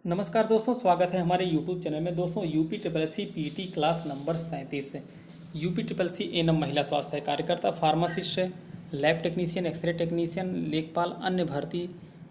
नमस्कार दोस्तों, स्वागत है हमारे YouTube चैनल में। दोस्तों UP triple S C PT class number 37 है। यूपी ट्रिपल सी एएनएम महिला स्वास्थ्य कार्यकर्ता, pharmacist, lab technician, x ray technician, लेखपाल, अन्य भर्ती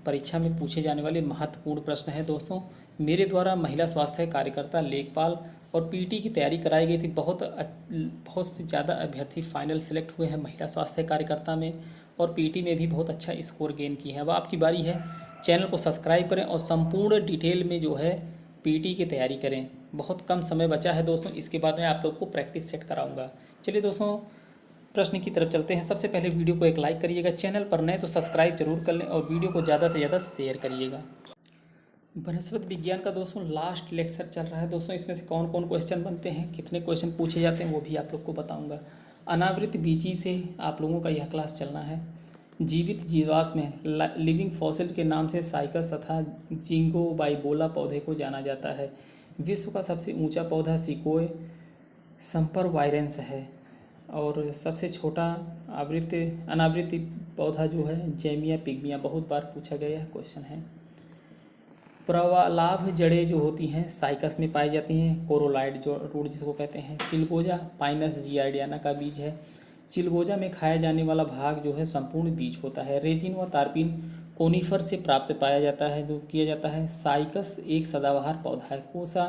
परीक्षा में पूछे जाने वाले महत्वपूर्ण प्रश्न है। दोस्तों मेरे द्वारा महिला स्वास्थ्य कार्यकर्ता, लेखपाल और पीटी की तैयारी कराई गई थी। बहुत से ज़्यादा अभ्यर्थी फाइनल सेलेक्ट हुए हैं महिला स्वास्थ्य कार्यकर्ता में, और पीटी में भी बहुत अच्छा स्कोर गेन किए हैं। अब आपकी बारी है, चैनल को सब्सक्राइब करें और संपूर्ण डिटेल में जो है पीटी की तैयारी करें। बहुत कम समय बचा है दोस्तों, इसके बाद मैं आप लोग को प्रैक्टिस सेट कराऊंगा। चलिए दोस्तों, प्रश्न की तरफ चलते हैं। सबसे पहले वीडियो को एक लाइक करिएगा, चैनल पर नए तो सब्सक्राइब जरूर कर लें और वीडियो को ज़्यादा से ज़्यादा शेयर करिएगा। वनस्पति विज्ञान का दोस्तों लास्ट लेक्चर चल रहा है। दोस्तों इसमें से कौन कौन क्वेश्चन बनते हैं, कितने क्वेश्चन पूछे जाते हैं, वो भी आप लोग को बताऊंगा। अनावृत बीजी से आप लोगों का यह क्लास चलना है। जीवित जीवाश्म में लिविंग फॉसिल के नाम से साइकस तथा जिंगो बाइबोला पौधे को जाना जाता है। विश्व का सबसे ऊंचा पौधा सिकोय संपरवायरेंस है, और सबसे छोटा अनावृत पौधा जो है जेमिया पिग्मिया। बहुत बार पूछा गया यह क्वेश्चन है। प्रवालाभ जड़ें जो होती हैं साइकस में पाई जाती हैं। कोरोलाइड जो रूट जिसको कहते हैं। चिलगोजा पाइनस जियार्डियाना का बीज है। चिलगोजा में खाया जाने वाला भाग जो है संपूर्ण बीज होता है। रेजिन व तारपीन कोनीफर से प्राप्त पाया जाता है, जो किया जाता है। साइकस एक सदाबहार पौधा है। कोसा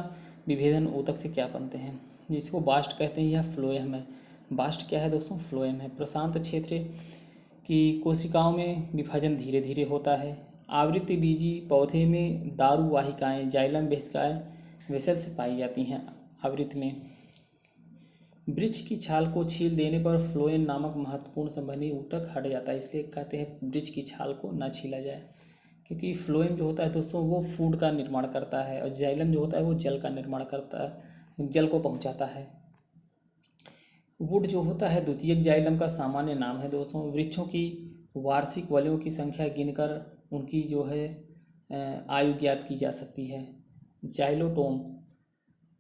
विभेदन ऊतक से क्या बनते हैं, जिसको बास्ट कहते हैं, यह फ्लोएम है। बास्ट क्या है दोस्तों, फ्लोएम है। प्रशांत क्षेत्र की कोशिकाओं में विभाजन धीरे धीरे होता है। आवृत्ति बीजी पौधे में दारू वाहिकाएँ जाइलम वेसिकाए वेसल से पाई जाती हैं। आवृत्ति में वृक्ष की छाल को छील देने पर फ्लोएम नामक महत्वपूर्ण संबंधी ऊतक हट जाता है, इसलिए कहते हैं वृक्ष की छाल को ना छीला जाए, क्योंकि फ्लोएम जो होता है दोस्तों वो फूड का निर्माण करता है, और जाइलम जो होता है वो जल का निर्माण करता है, जल को पहुंचाता है। वुड जो होता है द्वितीयक जाइलम का सामान्य नाम है। दोस्तों वृक्षों की वार्षिक वलयों की संख्या गिनकर उनकी जो है आयु ज्ञात की जा सकती है।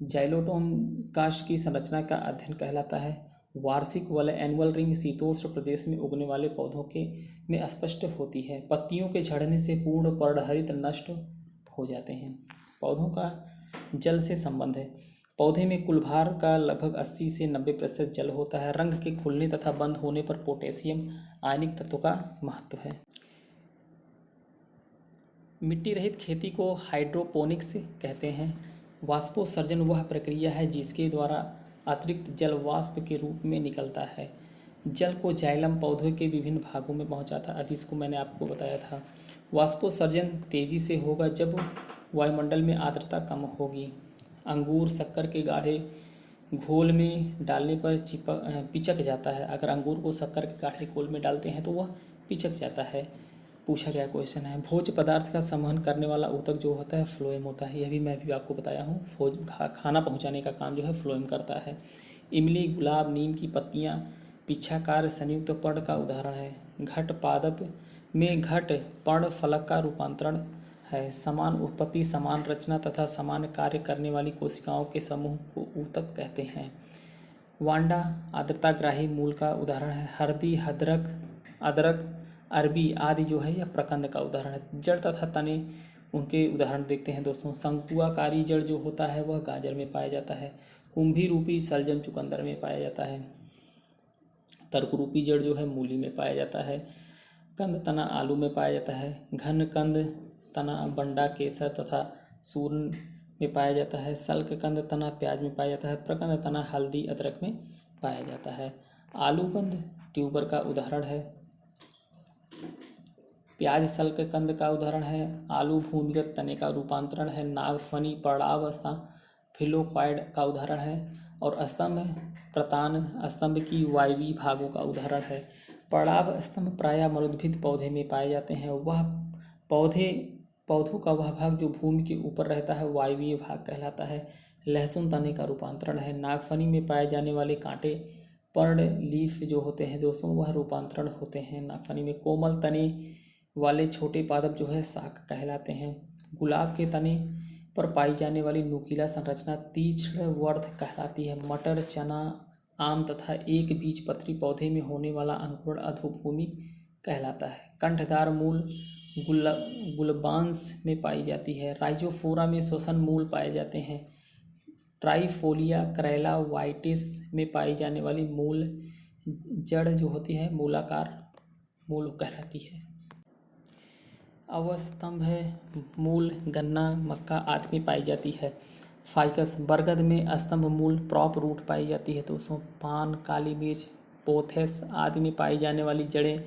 जाइलोटोम काष्ठ की संरचना का अध्ययन कहलाता है। वार्षिक वलय एनुअल रिंग शीतोष्ण प्रदेश में उगने वाले पौधों के में स्पष्ट होती है। पत्तियों के झड़ने से पूर्ण पर्णहरित नष्ट हो जाते हैं। पौधों का जल से संबंध है। पौधे में कुल भार का लगभग 80 से 90% जल होता है। रंग के खुलने तथा बंद होने पर पोटेशियम आयनिक तत्व का महत्व है। मिट्टी रहित खेती को हाइड्रोपोनिक्स कहते हैं। वाष्पोत्सर्जन वह प्रक्रिया है जिसके द्वारा अतिरिक्त जल वाष्प के रूप में निकलता है। जल को जाइलम पौधे के विभिन्न भागों में पहुंचाता है। अभी इसको मैंने आपको बताया था। वाष्पोत्सर्जन तेजी से होगा जब वायुमंडल में आर्द्रता कम होगी। अंगूर शक्कर के गाढ़े घोल में डालने पर पिचक जाता है। अगर अंगूर को शक्कर के गाढ़े घोल में डालते हैं तो वह पिचक जाता है। पूछा गया क्वेश्चन है। भोज्य पदार्थ का संवहन करने वाला ऊतक जो होता है फ्लोएम होता है। यह भी मैं भी आपको बताया हूँ। खाना पहुँचाने का काम जो है फ्लोएम करता है। इमली, गुलाब, नीम की पत्तियाँ पिच्छाकार संयुक्त पर्ण का उदाहरण है। घट पादप में घट पर्ण फलक का रूपांतरण है। समान उत्पत्ति, समान रचना तथा समान कार्य करने वाली कोशिकाओं के समूह को ऊतक कहते हैं। वांडा आर्द्रताग्राही मूल का उदाहरण है। हल्दी, अदरक, अरबी आदि जो है यह प्रकंद का उदाहरण है। जड़ तथा तने उनके उदाहरण देखते हैं दोस्तों। शंकुआकारी जड़ जो होता है वह गाजर में पाया जाता है। कुंभी रूपी सलजम चुकंदर में पाया जाता है। तर्क रूपी जड़ जो है मूली में पाया जाता है। कंद तना आलू में पाया जाता है। घन कंद तना बंडा, केसर तथा सूरन में पाया जाता है। सल्क कंद तना प्याज में पाया जाता है। प्रकंद तना हल्दी, अदरक में पाया जाता है। आलूकंद ट्यूबर का उदाहरण है। प्याज सल्क कंद का उदाहरण है। आलू भूमिगत तने का रूपांतरण है। नागफनी पर्णावस्था फिलोक्वाइड का उदाहरण है। और स्तंभ प्रतान स्तंभ की वायवीय भागों का उदाहरण है। पर्णाभ स्तंभ प्रायः मरुद्भिद पौधे में पाए जाते हैं। वह पौधों का वह भाग जो भूमि के ऊपर रहता है वायवीय भाग कहलाता है। लहसुन तने का रूपांतरण है। नागफनी में पाए जाने वाले कांटे पर्ण लीफ जो होते हैं दोस्तों वह रूपांतरण होते हैं नागफनी में। कोमल तने वाले छोटे पादप जो है शाक कहलाते हैं। गुलाब के तने पर पाई जाने वाली नुकीला संरचना तीक्ष्ण वर्ध कहलाती है। मटर, चना, आम तथा एक बीज पत्री पौधे में होने वाला अंकुरण अधोभूमि कहलाता है। कंठदार मूल गुला गुलबांस में पाई जाती है। राइजोफोरा में श्वसन मूल पाए जाते हैं। ट्राइफोलिया करेला वाइटिस में पाई जाने वाली मूल जड़ जो होती है मूलाकार मूल कहलाती है। अवस्तंभ मूल गन्ना मक्का आदि में पाई जाती है। फाइकस बरगद में स्तंभ मूल प्रॉप रूट पाई जाती है। दोस्तों पान काली मिर्च पोथेस आदि में पाई जाने वाली जड़ें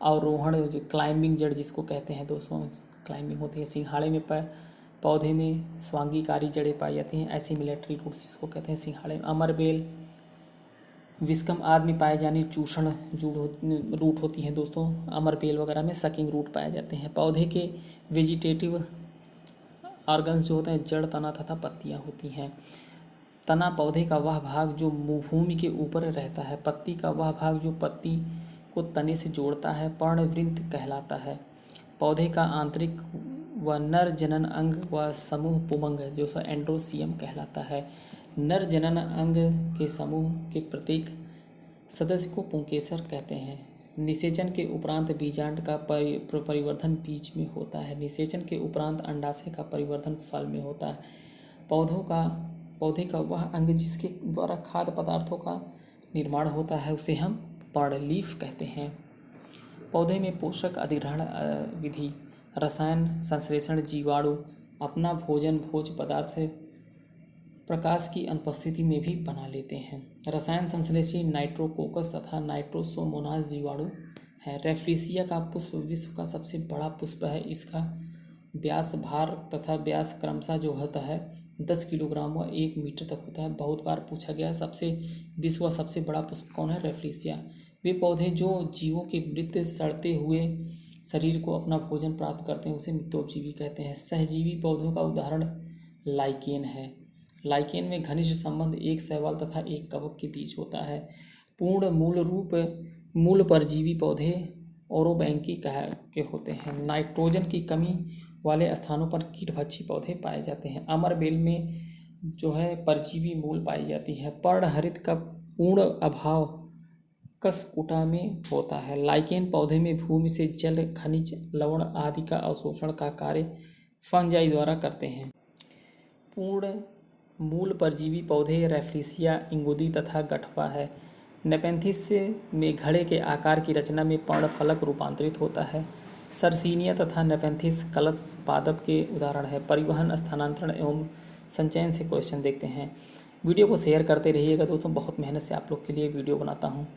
अवरोहण जो क्लाइंबिंग जड़ जिसको कहते हैं दोस्तों क्लाइंबिंग होती है। सिंघाड़े में पौधे में स्वांगीकारी जड़ें पाई जाती हैं। एसिमिलेटरी रूट्स जिसको कहते हैं सिंघाड़े में। अमरबेल विस्कम आदि में पाए जाने चूषण रूट होती हैं दोस्तों। अमरबेल वगैरह में सकिंग रूट पाए जाते हैं। पौधे के वेजिटेटिव ऑर्गन्स जो होते हैं जड़ तना तथा पत्तियां होती हैं। तना पौधे का वह भाग जो भूमि के ऊपर रहता है। पत्ती का वह भाग जो पत्ती को तने से जोड़ता है पर्णवृंत कहलाता है। पौधे का आंतरिक व नर जनन अंग व समूह पुमंग जो एंड्रोसियम कहलाता है। नर जनन अंग के समूह के प्रत्येक सदस्य को पुंकेसर कहते हैं। निषेचन के उपरांत बीजांड का परिवर्धन बीज में होता है। निषेचन के उपरांत अंडाशय का परिवर्धन फल में होता है। पौधे का वह अंग जिसके द्वारा खाद्य पदार्थों का निर्माण होता है उसे हम पर्णलीफ कहते हैं। पौधे में पोषक अधिग्रहण विधि रसायन संश्लेषण जीवाणु अपना भोजन भोज्य पदार्थ प्रकाश की अनुपस्थिति में भी बना लेते हैं। रसायन संश्लेषी नाइट्रोकोकस तथा नाइट्रोसोमोनास जीवाणु है। रेफ्रिसिया का पुष्प विश्व का सबसे बड़ा पुष्प है। इसका व्यास भार तथा व्यास क्रमशः जो होता है 10 किलोग्राम व 1 मीटर तक होता है। बहुत बार पूछा गया विश्व का सबसे बड़ा पुष्प कौन है? रेफ्रिसिया। वे पौधे जो जीवों के मृत सड़ते हुए शरीर को अपना भोजन प्राप्त करते हैं उसे मितोपजीवी कहते हैं। सहजीवी पौधों का उदाहरण लाइकेन है। लाइकेन में घनिष्ठ संबंध एक शैवाल तथा एक कवक के बीच होता है। पूर्ण मूल परजीवी पौधे ओरोबैंकी के होते हैं। नाइट्रोजन की कमी वाले स्थानों पर कीटभक्षी पौधे पाए जाते हैं। अमरबेल में जो है परजीवी मूल पाई जाती है। पर्णहरित का पूर्ण अभाव कसकुटा में होता है। लाइकेन पौधे में भूमि से जल खनिज लवण आदि का अवशोषण का कार्य फंजाई द्वारा करते हैं। पूर्ण मूल परजीवी पौधे रेफ्रिसिया इंगुदी तथा गठवा है। नेपेंथिस में घड़े के आकार की रचना में पर्णफलक रूपांतरित होता है। सरसीनिया तथा नेपेंथिस कलश पादप के उदाहरण है। परिवहन स्थानांतरण एवं संचयन से क्वेश्चन देखते हैं। वीडियो को शेयर करते रहिएगा दोस्तों, बहुत मेहनत से आप लोग के लिए वीडियो बनाता हूँ।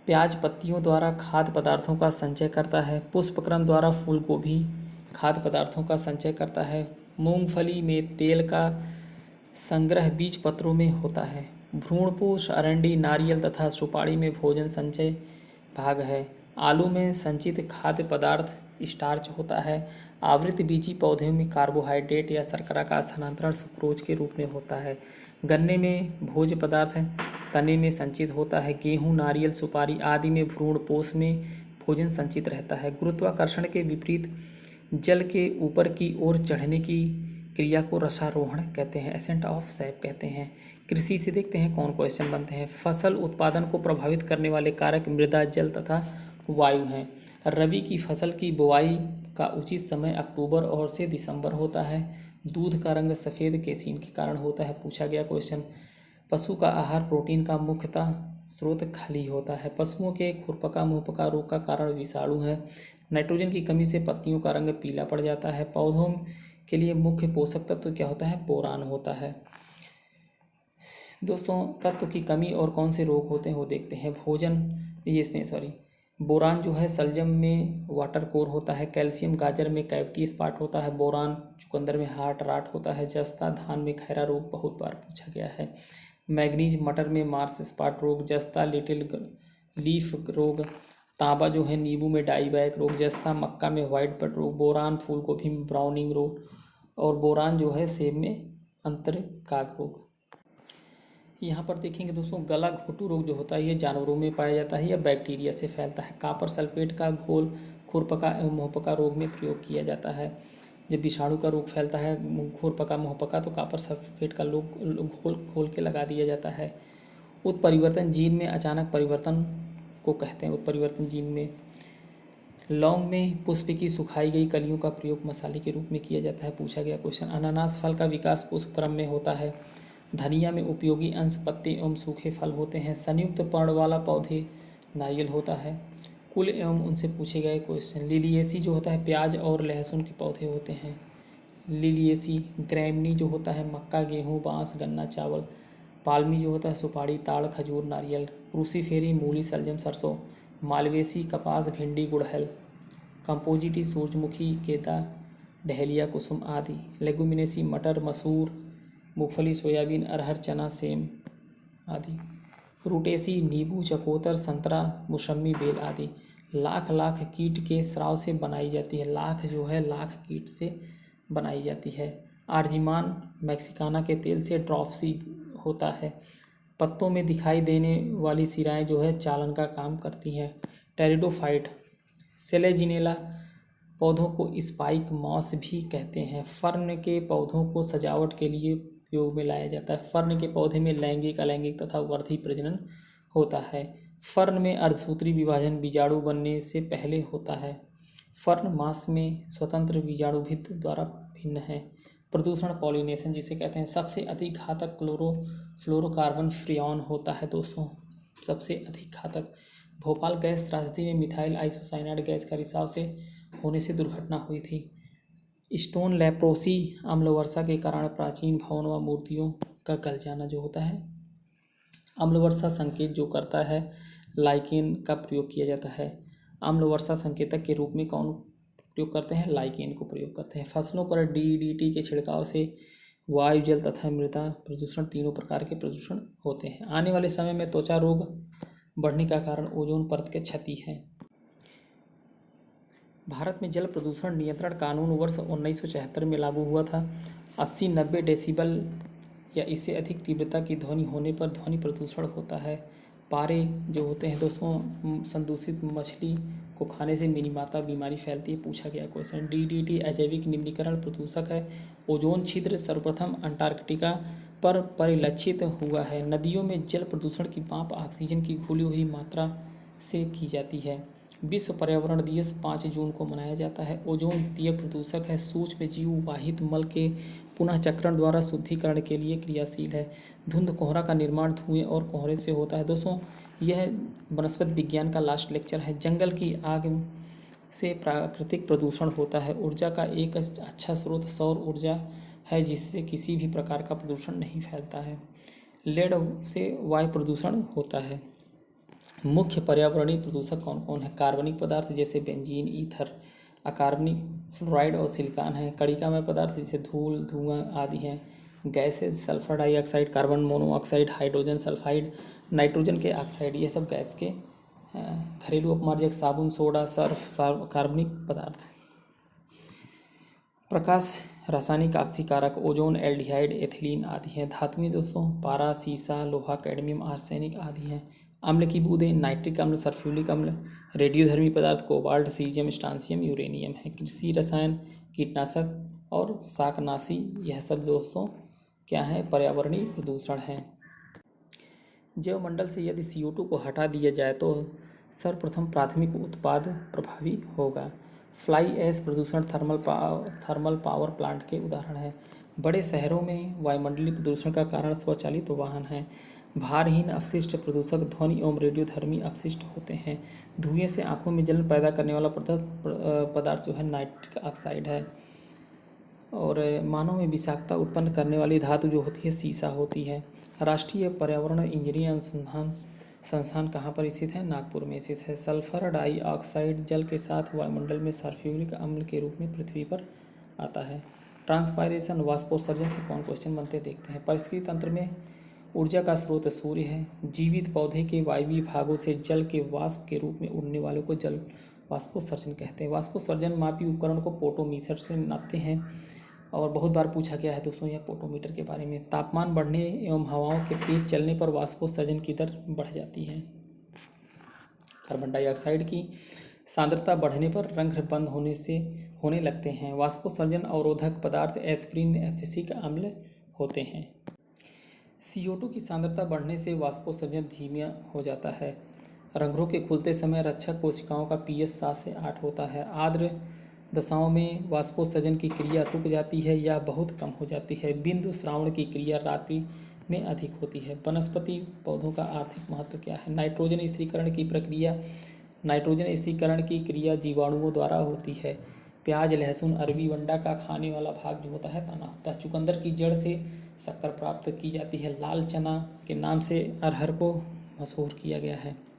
प्याज पत्तियों द्वारा खाद्य पदार्थों का संचय करता है। पुष्पक्रम द्वारा फूल गोभी खाद्य पदार्थों का संचय करता है। मूंगफली में तेल का संग्रह बीज पत्रों में होता है। भ्रूणपोष अरंडी नारियल तथा सुपारी में भोजन संचय भाग है। आलू में संचित खाद्य पदार्थ स्टार्च होता है। आवृत बीजी पौधों में कार्बोहाइड्रेट या शर्करा का स्थानांतरण सुक्रोज के रूप में होता है। गन्ने में भोज्य पदार्थ तने में संचित होता है। गेहूं नारियल सुपारी आदि में भ्रूणपोष में भोजन संचित रहता है। गुरुत्वाकर्षण के विपरीत जल के ऊपर की ओर चढ़ने की क्रिया को रसारोहण कहते हैं। एसेंट ऑफ सैप कहते हैं। कृषि से देखते हैं कौन क्वेश्चन बनते हैं। फसल उत्पादन को प्रभावित करने वाले कारक मृदा जल तथा वायु हैं। रबी की फसल की बुआई का उचित समय अक्टूबर और से दिसंबर होता है। दूध का रंग सफ़ेद केसीन के कारण होता है। पूछा गया क्वेश्चन। पशु का आहार प्रोटीन का मुख्यतः स्रोत खली होता है। पशुओं के खुरपका मुंहपका रोग का कारण विषाणु है। नाइट्रोजन की कमी से पत्तियों का रंग पीला पड़ जाता है। पौधों के लिए मुख्य पोषक तत्व क्या होता है? बोरान होता है। दोस्तों तत्व की कमी और कौन से रोग होते हैं वो देखते हैं। बोरान जो है सलजम में वाटर कोर होता है। कैल्शियम गाजर में कैविटी स्पॉट होता है। बोरान चुकंदर में हार्ट राट होता है। जस्ता धान में खैरा रोग बहुत बार पूछा गया है। मैग्नीज मटर में मार्स स्पॉट रोग। जस्ता लिटिल लीफ रोग। तांबा जो है नींबू में डाईबैक रोग। जस्ता मक्का में वाइट बट रोग। बोरान फूल गोभी में ब्राउनिंग रोग और बोरान जो है सेब में अंतरकाग रोग। यहाँ पर देखेंगे दोस्तों गला घोटू रोग जो होता है ये जानवरों में पाया जाता है या बैक्टीरिया से फैलता है। कॉपर सल्फेट का घोल खुरपका एवं मुंहपका रोग में प्रयोग किया जाता है। जब विषाणु का रोग फैलता है खुरपका मुंहपका तो कॉपर सल्फेट का घोल खोल के लगा दिया जाता है। उत्परिवर्तन जीन में अचानक परिवर्तन को कहते हैं। उत्परिवर्तन जीन में लौंग में पुष्प की सुखाई गई कलियों का प्रयोग मसाले के रूप में किया जाता है। पूछा गया क्वेश्चन। अनानास फल का विकास पुष्प क्रम में होता है। धनिया में उपयोगी अंश पत्ते एवं सूखे फल होते हैं। संयुक्त पर्ण वाला पौधे नारियल होता है। कुल एवं उनसे पूछे गए क्वेश्चन। लिलिएसी जो होता है प्याज और लहसुन के पौधे होते हैं। लिलिएसी। ग्रैमनी जो होता है मक्का, गेहूँ, बांस, गन्ना, चावल। पाल्मी जो होता है सुपारी, ताड़, खजूर, नारियल। क्रूसीफेरी मूली, शलजम, सरसों। मालवेसी कपास, भिंडी, गुड़हल। कंपोजिटी सूरजमुखी, गेंदा, डहेलिया, कुसुम आदि। लेगुमिनेसी मटर, मसूर, मूंगफली, सोयाबीन, अरहर, चना, सेम आदि। रूटेसी नींबू, चकोतर, संतरा, मौसमी, बेल आदि। लाख लाख कीट के स्राव से बनाई जाती है। लाख जो है लाख कीट से बनाई जाती है। आर्जिमान मैक्सिकाना के तेल से ड्रॉपसी होता है। पत्तों में दिखाई देने वाली सिराएं जो है चालन का काम करती हैं। टेरिडोफाइट। सेलेजिनेला पौधों को स्पाइक मॉस भी कहते हैं। फर्न के पौधों को सजावट के लिए उपयोग में लाया जाता है। फर्न के पौधे में लैंगिक, अलैंगिक तथा वर्धी प्रजनन होता है। फर्न में अर्धसूत्री विभाजन बीजाणु बनने से पहले होता है। फर्न मास में स्वतंत्र बीजाणुभित्त द्वारा भिन्न है। प्रदूषण पॉलिनेशन जिसे कहते हैं। सबसे अधिक घातक क्लोरोफ्लोरोकार्बन फ्रियॉन होता है दोस्तों, सबसे अधिक घातक। भोपाल गैस त्रासदी में मिथाइल आइसोसाइनाइड गैस का रिसाव से होने से दुर्घटना हुई थी। स्टोन लेप्रोसी अम्लवर्षा के कारण प्राचीन भवन व मूर्तियों का गल जाना जो होता है। अम्लवर्षा संकेत जो करता है लाइकेन का प्रयोग किया जाता है। अम्लवर्षा संकेतक के रूप में कौन प्रयोग करते हैं? लाइकेन को प्रयोग करते हैं। फसलों पर डीडीटी के छिड़काव से वायु, जल तथा मृदा प्रदूषण तीनों प्रकार के प्रदूषण होते हैं। आने वाले समय में त्वचा रोग बढ़ने का कारण ओजोन परत के क्षति है। भारत में जल प्रदूषण नियंत्रण कानून वर्ष 1976 में लागू हुआ था। 80-90 डेसिबल या इससे अधिक तीव्रता की ध्वनि होने पर ध्वनि प्रदूषण होता है। पारे जो होते हैं दोस्तों, संदूषित मछली को खाने से मिनीमाता बीमारी फैलती है। पूछा गया क्वेश्चन। डीडीटी अजैविक निम्नीकरण प्रदूषक है। ओजोन छिद्र सर्वप्रथम अंटार्कटिका पर परिलक्षित हुआ है। नदियों में जल प्रदूषण की माप ऑक्सीजन की घुली हुई मात्रा से की जाती है। विश्व पर्यावरण दिवस 5 जून को मनाया जाता है। ओजोन द्वितीयक प्रदूषक है। सूक्ष्म जीव वाहित मल के पुनः चक्रण द्वारा शुद्धिकरण के लिए क्रियाशील है। धुंध कोहरा का निर्माण धुएं और कोहरे से होता है। दोस्तों यह वनस्पति विज्ञान का लास्ट लेक्चर है। जंगल की आग से प्राकृतिक प्रदूषण होता है। ऊर्जा का एक अच्छा स्रोत सौर ऊर्जा है जिससे किसी भी प्रकार का प्रदूषण नहीं फैलता है। लेड से वायु प्रदूषण होता है। मुख्य पर्यावरणीय प्रदूषक कौन कौन है? कार्बनिक पदार्थ जैसे बेंजीन, ईथर। अकार्बनिक फ्लोराइड और सिलिकॉन है। कणिकामय पदार्थ जैसे धूल, धुआं आदि हैं। Gases sulphur dioxide, carbon monoxide, hydrogen sulphide, nitrogen के ऑक्साइड, ये सब गैस के घरेलू अपमार्जक साबुन, सोडा, सर्फ, कार्बनिक पदार्थ। प्रकाश रासायनिक ऑक्सीकारक ओजोन, एल्डिहाइड, एथिलीन आदि हैं। धातुएं दोस्तों पारा, सीसा, लोहा, कैडमियम, आर्सेनिक आदि हैं। अम्ल की बूंदें नाइट्रिक अम्ल, सल्फ्यूरिक अम्ल। रेडियोधर्मी पदार्थ कोबाल्ट, सीजियम, स्ट्रांसियम, यूरेनियम है। कृषि रसायन, कीटनाशक और शाकनाशी, यह सब दोस्तों क्या है? पर्यावरणीय प्रदूषण हैं। जैवमंडल से यदि CO2 को हटा दिया जाए तो सर्वप्रथम प्राथमिक उत्पाद प्रभावी होगा। फ्लाई ऐश प्रदूषण थर्मल पावर प्लांट के उदाहरण है। बड़े शहरों में वायुमंडलीय प्रदूषण का कारण स्वचालित वाहन है। भारहीन अपशिष्ट प्रदूषक ध्वनि एवं रेडियोधर्मी अपशिष्ट होते हैं। धुएं से आंखों में जलन पैदा करने वाला पदार्थ जो है नाइट्रिक ऑक्साइड है। और मानव में विषाक्तता उत्पन्न करने वाली धातु जो होती है सीसा होती है। राष्ट्रीय पर्यावरण इंजीनियरिंग संस्थान कहाँ पर स्थित है? नागपुर में स्थित है। सल्फर डाइऑक्साइड जल के साथ वायुमंडल में सल्फ्यूरिक अम्ल के रूप में पृथ्वी पर आता है। ट्रांसपायरेशन वाष्पोत्सर्जन से कौन क्वेश्चन बनते देखते हैं। परिस्थिति तंत्र में ऊर्जा का स्रोत सूर्य है। जीवित पौधे के वायवीय भागों से जल के वाष्प के रूप में उड़ने वालों को जल वाष्पोत्सर्जन कहते हैं। वाष्पोत्सर्जन मापी उपकरण को पोटोमीटर से नापते हैं और बहुत बार पूछा गया है दोस्तों यह पोटोमीटर के बारे में। तापमान बढ़ने एवं हवाओं के तेज चलने पर वाष्पोत्सर्जन की दर बढ़ जाती है। कार्बन डाइऑक्साइड की सांद्रता बढ़ने पर रंध्र बंद होने लगते हैं। वाष्पोत्सर्जन अवरोधक पदार्थ एस्पिरिन, एब्सिसिक अम्ल होते हैं। CO2 की सांद्रता बढ़ने से वाष्पोत्सर्जन धीमा हो जाता है। रंध्रों के खुलते समय रक्षक कोशिकाओं का पीएच 7 से 8 होता है। आर्द्र दशाओं में वाष्पोत्सर्जन की क्रिया रुक जाती है या बहुत कम हो जाती है। बिंदु श्रावण की क्रिया रात्रि में अधिक होती है। वनस्पति पौधों का आर्थिक महत्व क्या है? नाइट्रोजन स्थिरीकरण की प्रक्रिया। नाइट्रोजन स्थिरीकरण की क्रिया जीवाणुओं द्वारा होती है। प्याज, लहसुन, अरबी वंडा का खाने वाला भाग जो होता है तना होता है। चुकंदर की जड़ से शक्कर प्राप्त की जाती है। लाल चना के नाम से अरहर को मशहूर किया गया है।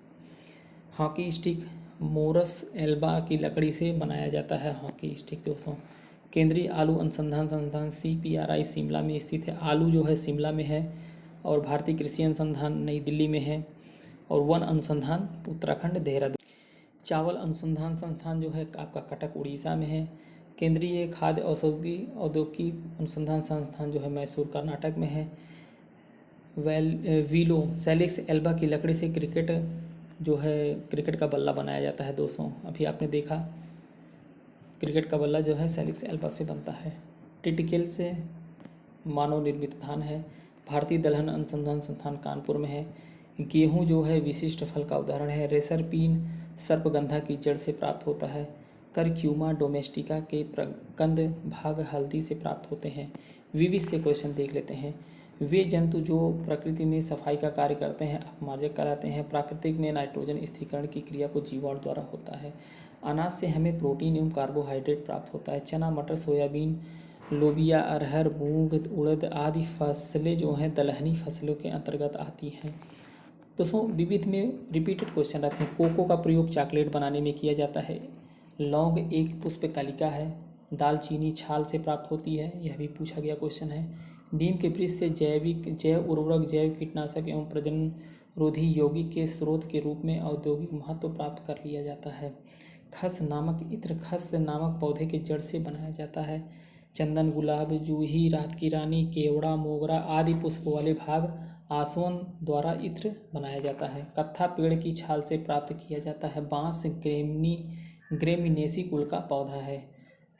हॉकी स्टिक मोरस एल्बा की लकड़ी से बनाया जाता है। हॉकी स्टिक दोस्तों। केंद्रीय आलू अनुसंधान संस्थान CPRI शिमला में स्थित है। आलू जो है शिमला में है और भारतीय कृषि अनुसंधान नई दिल्ली में है और वन अनुसंधान उत्तराखंड देहरादून। चावल अनुसंधान संस्थान जो है आपका कटक उड़ीसा में है। केंद्रीय खाद्य औद्योगिक अनुसंधान संस्थान जो है मैसूर कर्नाटक में है। वीलो सेलिक्स एल्बा की लकड़ी से क्रिकेट का बल्ला बनाया जाता है दोस्तों। अभी आपने देखा क्रिकेट का बल्ला जो है सेलिक्स एल्बा से बनता है। टिटिकेल से मानव निर्मित धान है। भारतीय दलहन अनुसंधान संस्थान कानपुर में है। गेहूं जो है विशिष्ट फल का उदाहरण है। रेसरपीन सर्पगंधा की जड़ से प्राप्त होता है। करक्यूमा डोमेस्टिका के प्रकंद भाग हल्दी से प्राप्त होते हैं। विविध से क्वेश्चन देख लेते हैं। वे जंतु जो प्रकृति में सफाई का कार्य करते हैं अपमार्जक कहलाते हैं। प्राकृतिक में नाइट्रोजन स्थिरीकरण की क्रिया को जीवाणु द्वारा होता है। अनाज से हमें प्रोटीन एवं कार्बोहाइड्रेट प्राप्त होता है। चना, मटर, सोयाबीन, लोबिया, अरहर, मूंग, उड़द आदि फसलें जो हैं दलहनी फसलों के अंतर्गत आती हैं। दोस्तों विविध में रिपीटेड क्वेश्चन रहते हैं। कोको का प्रयोग चॉकलेट बनाने में किया जाता है। लौंग एक पुष्पकलिका है। दालचीनी छाल से प्राप्त होती है, यह भी पूछा गया क्वेश्चन है। नीम के वृक्ष से जैव उर्वरक, जैव कीटनाशक एवं प्रजनन रोधी यौगिक के स्रोत के रूप में औद्योगिक महत्व प्राप्त कर लिया जाता है। खस नामक इत्र खस नामक पौधे के जड़ से बनाया जाता है। चंदन, गुलाब, जूही, रात की रानी, केवड़ा, मोगरा आदि पुष्प वाले भाग आसवन द्वारा इत्र बनाया जाता है। कत्था पेड़ की छाल से प्राप्त किया जाता है। बांस ग्रेमिनेसी कुल का पौधा है।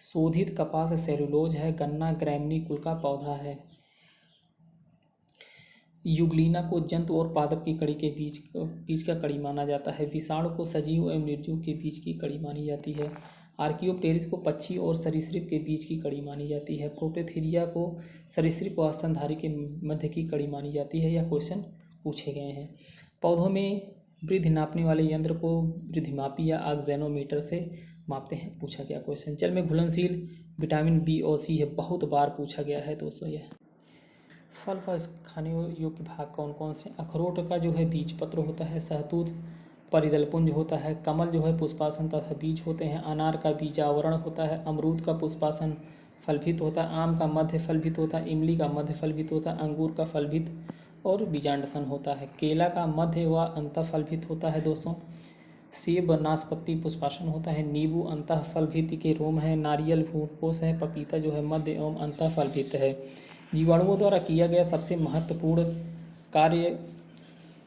शोधित कपास सेलुलोज है। गन्ना ग्रैमनी कुल का पौधा है। युगलीना को जंतु और पादप की कड़ी के बीच का कड़ी माना जाता है। विषाणु को सजीव एवं निर्जीव के बीच की कड़ी मानी जाती है। आर्कियोप्टेरिस को पक्षी और सरीसृप के बीच की कड़ी मानी जाती है। प्रोटोथीरिया को सरीसृप व स्तनधारी के मध्य की कड़ी मानी जाती है। यह क्वेश्चन पूछे गए हैं। पौधों में वृद्धि नापने वाले यंत्र को वृद्धिमापी या ऑक्जेनोमीटर से मापते हैं, पूछा गया क्वेश्चन। जल में घुलनशील विटामिन B और C है, बहुत बार पूछा गया है दोस्तों। यह फल व खाने योग्य भाग कौन कौन से? अखरोट का जो है बीज पत्र होता है। सहतूत परिदलपुंज होता है। कमल जो है पुष्पासन तथा बीज होते हैं। अनार का बीजावरण होता है। अमरूद का पुष्पासन फलभित होता है। आम का मध्य फलभित होता है। इमली का मध्य फलभित होता है। अंगूर का फलभित और बीजांडसन होता है। केला का मध्य व अंतः फलभित होता है दोस्तों। सेब नाशपत्ती पुष्पासन होता है। नींबू अंतः फलभित के रोम है। नारियल फूलकोश है। पपीता जो है मध्य एवं अंतः फलभित है। जीवाणुओं द्वारा किया गया सबसे महत्वपूर्ण कार्य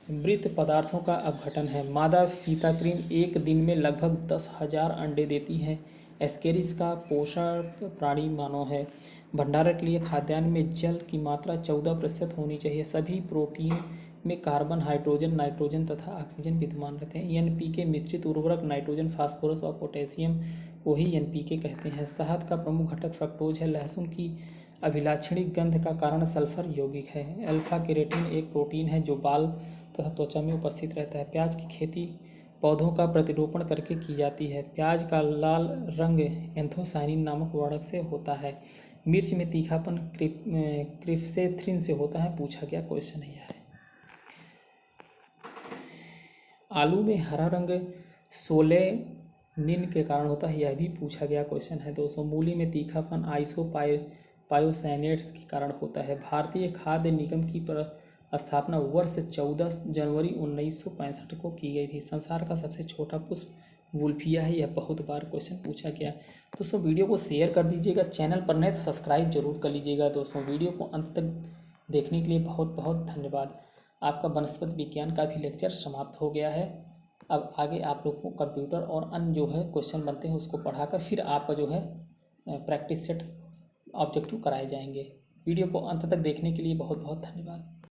मृत पदार्थों का अपघटन है। मादा फीताक्रीम एक दिन में लगभग 10,000 अंडे देती है। एस्केरिस का पोषक प्राणी मानव है। भंडारण के लिए खाद्यान्न में जल की मात्रा 14% होनी चाहिए। सभी प्रोटीन में कार्बन, हाइड्रोजन, नाइट्रोजन तथा ऑक्सीजन विद्यमान रहते हैं। NPK मिश्रित उर्वरक नाइट्रोजन, फास्फोरस व पोटेशियम को ही NPK कहते हैं। शहद का प्रमुख घटक फ्रक्टोज है। लहसुन की अभिलाक्षणिक गंध का कारण सल्फर यौगिक है। अल्फा केराटिन एक प्रोटीन है जो बाल तथा त्वचा में उपस्थित रहता है। प्याज की खेती पौधों का प्रतिरोपण करके की जाती है। प्याज का लाल रंग एंथोसायनिन नामक वर्णक से होता है। मिर्च में तीखापन क्रिप्सेथ्रिन से होता है, पूछा गया क्वेश्चन है यह। आलू में हरा रंग सोलेनिन के कारण होता है, यह भी पूछा गया क्वेश्चन है दोस्तों। मूली में तीखापन आइसोपायोसाइनेट्स के कारण होता है। भारतीय खाद्य निगम की स्थापना वर्ष 14 जनवरी 1965 को की गई थी। संसार का सबसे छोटा पुष्प वुल्फिया है, यह बहुत बार क्वेश्चन पूछा गया। दोस्तों वीडियो को शेयर कर दीजिएगा। चैनल पर नए तो सब्सक्राइब जरूर कर लीजिएगा दोस्तों। वीडियो को अंत तक देखने के लिए बहुत बहुत धन्यवाद। आपका वनस्पति विज्ञान का भी लेक्चर समाप्त हो गया है। अब आगे आप लोग को कंप्यूटर और अन्य जो है क्वेश्चन बनते हैं उसको पढ़ाकर फिर आपका जो है प्रैक्टिस सेट ऑब्जेक्टिव कराए जाएंगे। वीडियो को अंत तक देखने के लिए बहुत बहुत धन्यवाद।